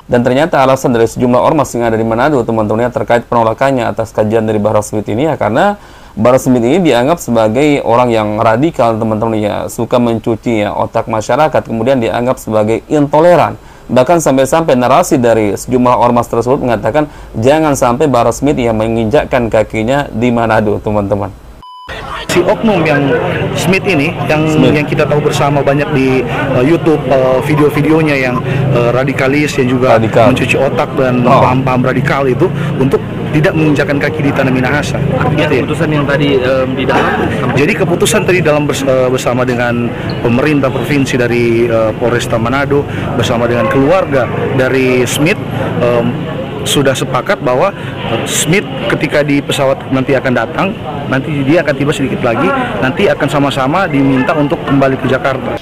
Dan ternyata alasan dari sejumlah ormas yang ada di Manado, teman-teman, terkait penolakannya atas kajian dari Bahar Smith ini ya karena Bahar Smith ini dianggap sebagai orang yang radikal, teman-teman, ya, suka mencuci ya otak masyarakat, kemudian dianggap sebagai intoleran. Bahkan sampai-sampai narasi dari sejumlah ormas tersebut mengatakan jangan sampai Bahar Smith yang menginjakkan kakinya di Manado, teman-teman. Si oknum yang Smith ini, yang kita tahu bersama banyak di YouTube, video-videonya yang radikalis, yang juga mencuci otak dan paham-paham radikal itu, untuk tidak menginjakan kaki di tanah Minahasa. Artinya keputusan yang tadi di dalam. Jadi keputusan tadi dalam bersama dengan pemerintah provinsi dari Polresta Manado, bersama dengan keluarga dari Smith, sudah sepakat bahwa Smith ketika di pesawat nanti akan datang, nanti dia akan tiba sedikit lagi, nanti akan sama-sama diminta untuk kembali ke Jakarta.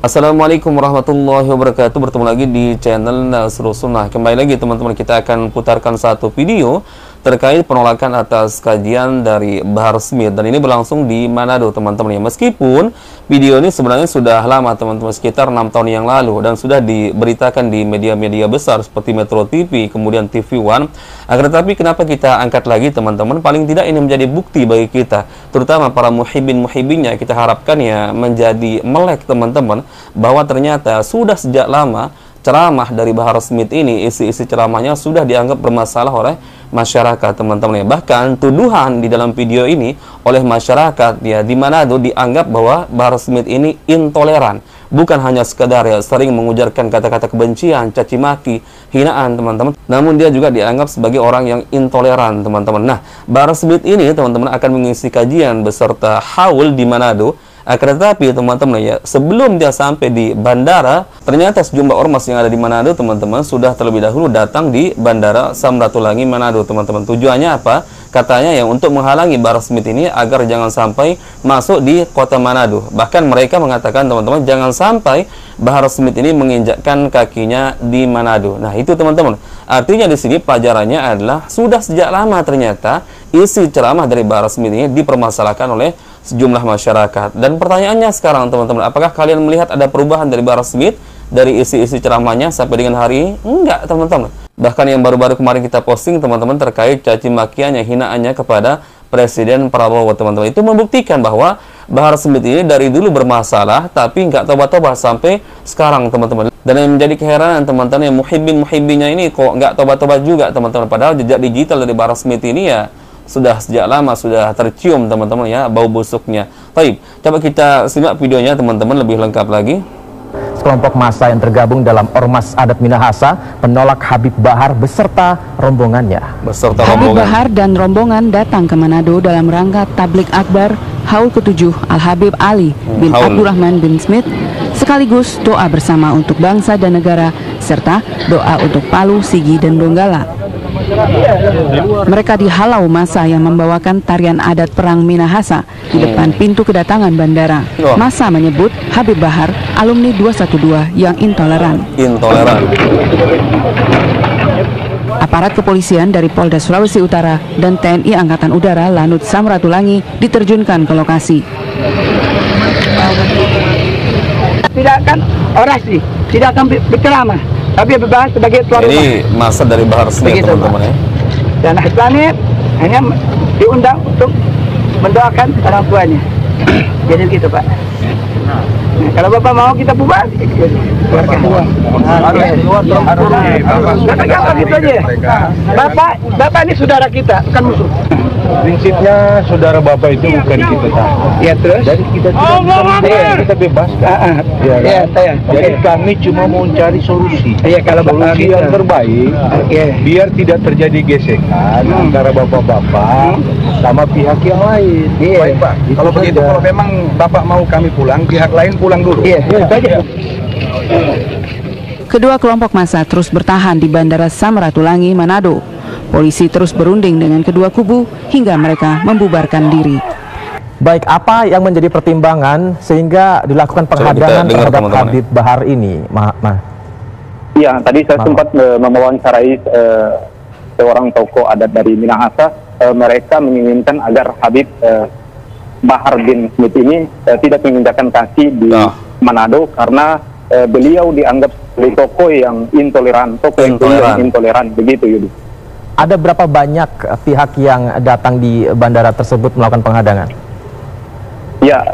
Assalamualaikum warahmatullahi wabarakatuh. Bertemu lagi di channel Nasrus Sunnah. Kembali lagi, teman-teman, kita akan putarkan satu video terkait penolakan atas kajian dari Bahar Smith, dan ini berlangsung di Manado, teman-teman, ya. Meskipun video ini sebenarnya sudah lama, teman-teman, sekitar 6 tahun yang lalu, dan sudah diberitakan di media-media besar seperti Metro TV, kemudian TV One. Akan tetapi kenapa kita angkat lagi, teman-teman? Paling tidak ini menjadi bukti bagi kita, terutama para muhibin-muhibinnya, kita harapkan ya menjadi melek, teman-teman, bahwa ternyata sudah sejak lama ceramah dari Bahar Smith ini, isi-isi ceramahnya sudah dianggap bermasalah oleh masyarakat, teman-teman, ya. Bahkan tuduhan di dalam video ini oleh masyarakat ya di Manado dianggap bahwa Bahar Smith ini intoleran, bukan hanya sekedar ya sering mengujarkan kata-kata kebencian, caci maki, hinaan, teman-teman, namun dia juga dianggap sebagai orang yang intoleran, teman-teman. Nah, Bahar Smith ini, teman-teman, akan mengisi kajian beserta haul di Manado. Akan tetapi, teman-teman, ya, sebelum dia sampai di bandara, ternyata sejumlah ormas yang ada di Manado, teman-teman, sudah terlebih dahulu datang di Bandara Samratulangi Manado, teman-teman. Tujuannya apa? Katanya ya untuk menghalangi Bahar Smith ini agar jangan sampai masuk di kota Manado. Bahkan mereka mengatakan, teman-teman, jangan sampai Bahar Smith ini menginjakkan kakinya di Manado. Nah, itu, teman-teman. Artinya di sini pelajarannya adalah sudah sejak lama ternyata isi ceramah dari Bahar Smith ini dipermasalahkan oleh sejumlah masyarakat. Dan pertanyaannya sekarang, teman-teman, apakah kalian melihat ada perubahan dari Bahar Smith dari isi-isi ceramahnya sampai dengan hari ini? Enggak, teman-teman. Bahkan yang baru-baru kemarin kita posting, teman-teman, terkait caci makiannya, hinaannya kepada Presiden Prabowo, teman-teman, itu membuktikan bahwa Bahar Smith ini dari dulu bermasalah tapi nggak tobat-tobat sampai sekarang, teman-teman. Dan yang menjadi keheranan, teman-teman, yang muhibin-muhibinnya ini kok nggak tobat-tobat juga, teman-teman. Padahal jejak digital dari Bahar Smith ini ya sudah sejak lama sudah tercium, teman-teman, ya, bau busuknya. Baik, coba kita simak videonya, teman-teman, lebih lengkap lagi. Sekelompok massa yang tergabung dalam Ormas Adat Minahasa menolak Habib Bahar beserta rombongannya. Habib Bahar dan rombongan datang ke Manado dalam rangka tablik akbar Haul ke-7 Al-Habib Ali bin Abdurrahman bin Smith, sekaligus doa bersama untuk bangsa dan negara, serta doa untuk Palu, Sigi, dan Donggala. Mereka dihalau massa yang membawakan tarian adat perang Minahasa di depan pintu kedatangan bandara. Massa menyebut Habib Bahar alumni 212 yang intoleran. Aparat kepolisian dari Polda Sulawesi Utara dan TNI Angkatan Udara Lanut Samratulangi diterjunkan ke lokasi. Tidak akan orasi, tidak akan berceramah, tapi berbahas sebagai tuan rumah. Ini masa dari Bahar Smith, teman-teman, ya. Dan Islamnya hanya diundang untuk mendoakan orang tuanya. Jadi begitu, Pak. Nah, kalau Bapak mau kita bubar, Bapak ini saudara kita, bukan musuh. Prinsipnya saudara Bapak itu bukan kita tahu. Ya, terus? Jadi kita kita bebas. Jadi kami cuma mau cari solusi. Kalau solusi yang terbaik, biar tidak terjadi gesekan antara bapak-bapak sama pihak yang lain. Baik, Pak. Kalau begitu, kalau memang Bapak mau kami pulang, pihak lain pulang dulu. Kedua kelompok massa terus bertahan di Bandara Samratulangi, Manado. Polisi terus berunding dengan kedua kubu hingga mereka membubarkan diri. Baik, apa yang menjadi pertimbangan sehingga dilakukan penghadangan terhadap Habib Bahar ini, Ya, tadi saya sempat mewawancarai seorang tokoh adat dari Minahasa. Mereka menginginkan agar Habib Bahar bin Smith ini tidak menginjakkan kaki di Manado karena beliau dianggap sebagai tokoh yang intoleran, intoleran begitu Yudi. Ada berapa banyak pihak yang datang di bandara tersebut melakukan penghadangan? Ya,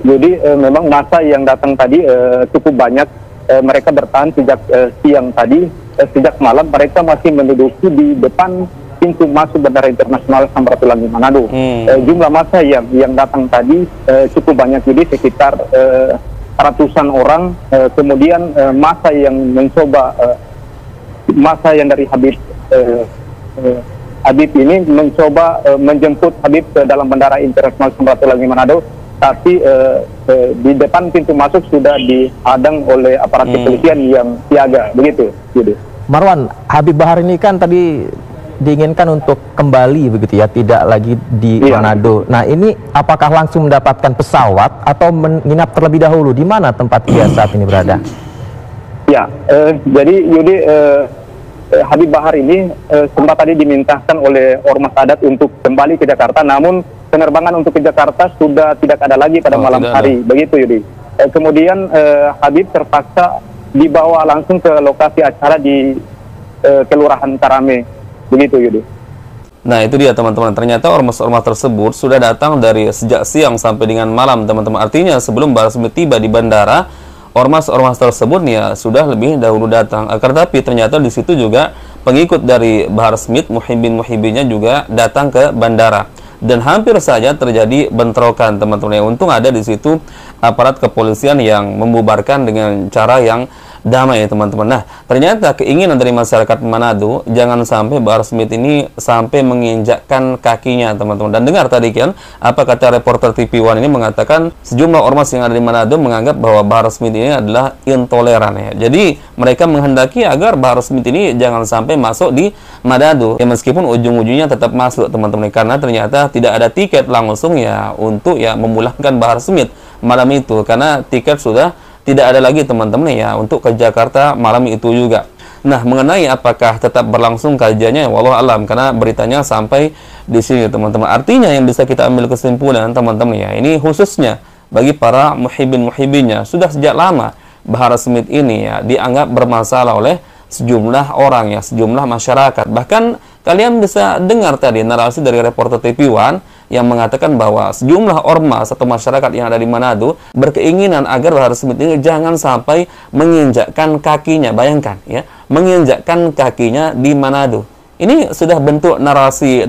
Yudi, memang masa yang datang tadi cukup banyak. Mereka bertahan sejak siang tadi, sejak malam mereka masih menduduki di depan pintu masuk Bandara Internasional Samratulangi Manado. Jumlah massa yang datang tadi cukup banyak, jadi sekitar ratusan orang. Kemudian massa yang mencoba, massa yang dari Habib ini mencoba menjemput Habib ke dalam Bandara Internasional Samratulangi Manado, tapi di depan pintu masuk sudah dihadang oleh aparat kepolisian yang siaga, begitu. Marwan, Habib Bahar ini kan tadi diinginkan untuk kembali begitu ya, tidak lagi di Manado. Nah, ini apakah langsung mendapatkan pesawat atau menginap terlebih dahulu? Di mana tempat dia saat ini berada? Ya, jadi Yudi, Habib Bahar ini sempat tadi dimintakan oleh Ormas Adat untuk kembali ke Jakarta, namun penerbangan untuk ke Jakarta sudah tidak ada lagi pada malam hari, begitu Yudi. Kemudian Habib terpaksa dibawa langsung ke lokasi acara di Kelurahan Karame. Begitu Yudi. Nah, itu dia teman-teman, ternyata ormas-ormas tersebut sudah datang dari sejak siang sampai dengan malam teman-teman. Artinya sebelum Bahar Smith tiba di bandara, ormas-ormas tersebut ya sudah lebih dahulu datang. Akan tapi ternyata di situ juga pengikut dari Bahar Smith, muhibbin-muhibbinnya juga datang ke bandara. Dan hampir saja terjadi bentrokan teman-teman. Untung ada di situ aparat kepolisian yang membubarkan dengan cara yang damai ya teman-teman. Nah, ternyata keinginan dari masyarakat Manado jangan sampai Bahar Smith ini sampai menginjakkan kakinya teman-teman. Dan dengar tadi kan apa kata reporter TV One ini, mengatakan sejumlah ormas yang ada di Manado menganggap bahwa Bahar Smith ini adalah intoleran ya. Jadi mereka menghendaki agar Bahar Smith ini jangan sampai masuk di Manado ya, meskipun ujung-ujungnya tetap masuk teman-teman, karena ternyata tidak ada tiket langsung ya untuk ya memulangkan Bahar Smith malam itu, karena tiket sudah tidak ada lagi teman-teman ya untuk ke Jakarta malam itu juga. Nah, mengenai apakah tetap berlangsung kajiannya, wallahu alam, karena beritanya sampai di sini teman-teman. Artinya yang bisa kita ambil kesimpulan teman-teman ya, ini khususnya bagi para muhibbin-muhibbinnya, sudah sejak lama Bahar Smith ini ya dianggap bermasalah oleh sejumlah orang ya, sejumlah masyarakat. Bahkan kalian bisa dengar tadi narasi dari reporter TV One yang mengatakan bahwa sejumlah ormas atau masyarakat yang ada di Manado berkeinginan agar Bahar Smith ini jangan sampai menginjakkan kakinya. Bayangkan ya, menginjakkan kakinya di Manado. Ini sudah bentuk narasi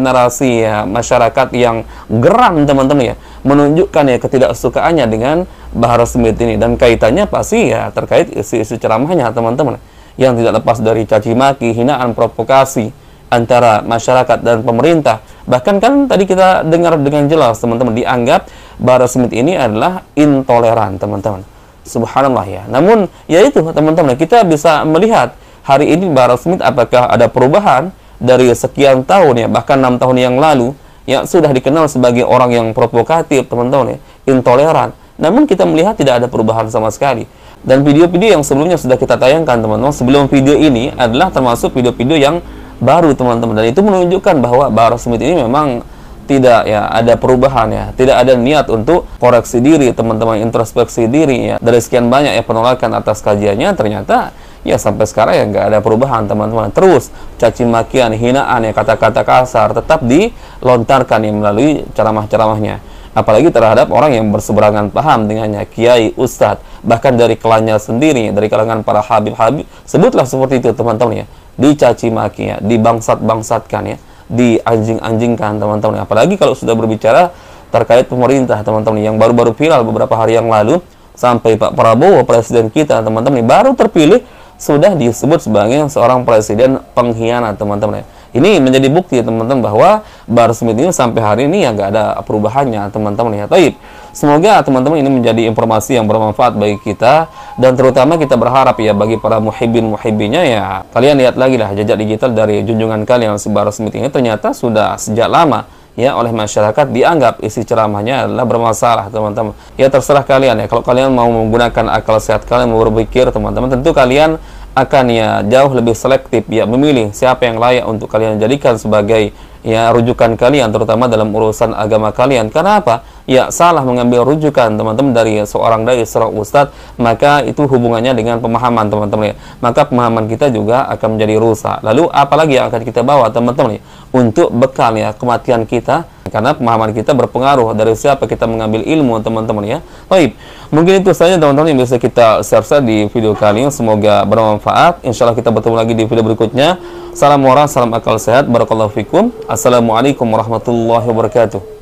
ya, masyarakat yang geram teman-teman ya, menunjukkan ya ketidaksukaannya dengan Bahar Smith ini, dan kaitannya pasti ya terkait isi ceramahnya teman-teman, yang tidak lepas dari caci maki, hinaan, provokasi antara masyarakat dan pemerintah. Bahkan kan tadi kita dengar dengan jelas teman-teman, dianggap Bahar Smith ini adalah intoleran teman-teman. Subhanallah ya. Namun ya itu teman-teman, kita bisa melihat hari ini Bahar Smith apakah ada perubahan dari sekian tahun ya, bahkan 6 tahun yang lalu yang sudah dikenal sebagai orang yang provokatif teman-teman ya, intoleran. Namun kita melihat tidak ada perubahan sama sekali. Dan video-video yang sebelumnya sudah kita tayangkan teman-teman sebelum video ini adalah termasuk video-video yang baru teman-teman, dan itu menunjukkan bahwa Bahar Smith ini memang tidak ya ada perubahan ya, tidak ada niat untuk koreksi diri teman-teman, introspeksi diri ya. Dari sekian banyak ya penolakan atas kajiannya, ternyata ya sampai sekarang ya nggak ada perubahan teman-teman. Terus caci makian, hinaan ya, kata-kata kasar tetap dilontarkan ya melalui ceramah-ceramahnya, apalagi terhadap orang yang berseberangan paham dengannya, kiai, ustadz, bahkan dari klannya sendiri, dari kalangan para habib-habib, sebutlah seperti itu teman-teman ya, dicaci maki ya, dibangsat-bangsatkan ya, dianjing-anjingkan teman-teman. Apalagi kalau sudah berbicara terkait pemerintah teman-teman, yang baru-baru viral beberapa hari yang lalu, sampai Pak Prabowo, presiden kita teman-teman, baru terpilih sudah disebut sebagai seorang presiden pengkhianat teman-teman ya. Ini menjadi bukti teman-teman bahwa Bahar Smith ini sampai hari ini ya nggak ada perubahannya teman-teman ya. Taib. Semoga teman-teman ini menjadi informasi yang bermanfaat bagi kita, dan terutama kita berharap ya bagi para muhibbin-muhibbinnya ya, kalian lihat lagi lah jejak digital dari junjungan kalian si Bahar Smith ini ternyata sudah sejak lama ya oleh masyarakat dianggap isi ceramahnya adalah bermasalah teman-teman. Ya terserah kalian ya, kalau kalian mau menggunakan akal sehat kalian, mau berpikir teman-teman, tentu kalian akan ya jauh lebih selektif ya memilih siapa yang layak untuk kalian jadikan sebagai ya rujukan kalian, terutama dalam urusan agama kalian. Karena apa? Ya salah mengambil rujukan teman-teman dari seorang dai, seorang ustadz, maka itu hubungannya dengan pemahaman teman-teman ya. Maka pemahaman kita juga akan menjadi rusak. Lalu apalagi yang akan kita bawa teman-teman ya untuk bekal ya kematian kita, karena pemahaman kita berpengaruh dari siapa kita mengambil ilmu teman-teman ya. Baik, mungkin itu saja teman-teman yang bisa kita share di video kali ini. Semoga bermanfaat. Insyaallah kita bertemu lagi di video berikutnya. Salam moral, salam akal sehat, barakallahu fikum. Assalamualaikum warahmatullahi wabarakatuh.